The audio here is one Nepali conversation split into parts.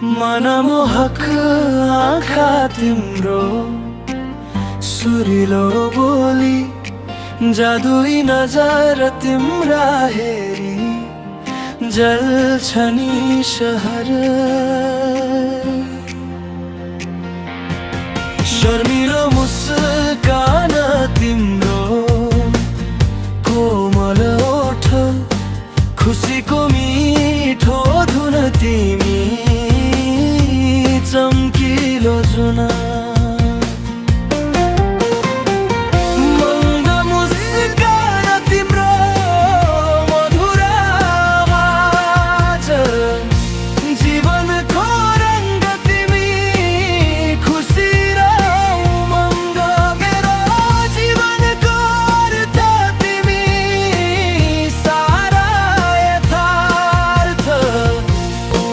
मनमोहक आँखा तिम्रो, सुरिलो बोली, जादुई नजर तिम्रा हेरी जल्छ नि शहर। शर्मिलो मुस्कान तिम्रो, कोमल ओठ, खुसीको मिठो धुन तिमी, चम्किलो जुना। मन्द मुस्कान तिम्रो, मधुर आवाज, जीवनको रङ्ग तिमी, खुसी र उमङ्ग मेरो जीवनको अर्थ तिमी, सारा यथार्थ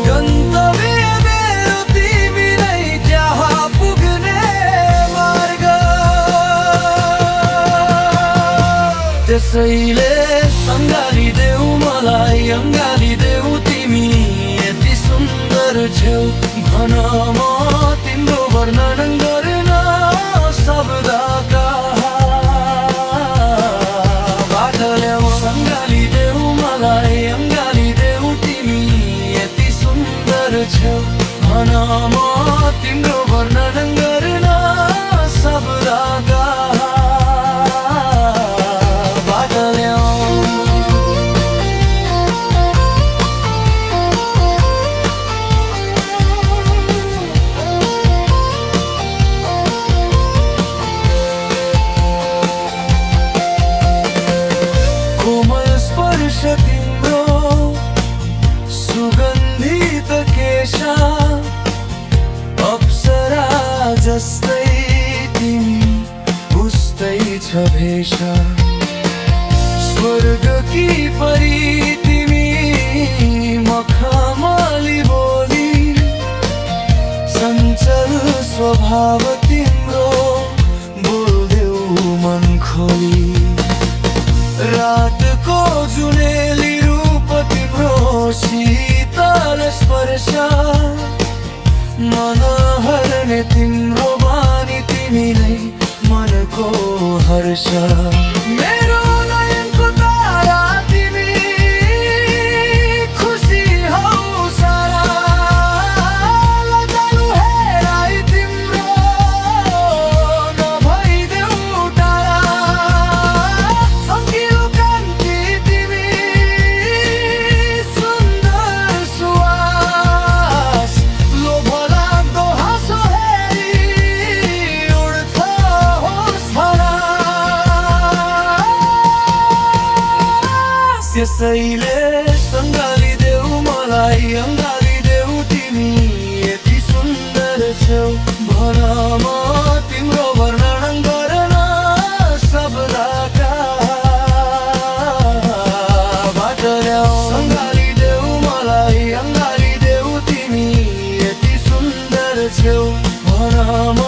गन्तव्य मेरो तिमी नै, त्यहाँ पुग्ने मार्ग। त्यसैले सँगालिदेऊ मलाई, अँगालिदेऊ तिमी, यति सुन्दर छेउ भन म तिम्रो वर्णन गर्न शब्दका बाट ल्याऊ। सँगालिदेऊ मलाई, अँगालिदेऊ तिमी, यति सुन्दर छेउ भन म तिम्रो वर्णन गर्न शब्दका बाट ल्याऊ। कोमल स्पर्श तिम्रो, सुगन्धित केश, अप्सरा जस्तै तिमी, उस्तै छ भेष। स्वर्गकी परी तिमी, मखमली बोली, चञ्चल स्वभाव तिम्रो, बोल्देऊ मन खोली। रातको जुनेली रूप तिम्रो, शीतल स्पर्श, मन हर्ने तिम्रो बानी तिमी नै, मनको हर्ष। मेरो नयनको तारा तिमी, खुसी हौ सारा, लजालु हेराइ तिम्रो, नभइदेऊ टाढा। चम्किलो कान्ति तिमी, सुन्दर सुवास, लोभलाग्दो हाँसो हेरी उड्छ होस हरास। त्यसैले सँगालिदेऊ मलाई, अँगालिदेऊ तिमी, यति सुन्दर छेउ भन म तिम्रो वर्णन गर्न शब्दका बाट ल्याऊ। सँगालिदेऊ मलाई, अँगालिदेऊ तिमी, यति सुन्दर छेउ भन म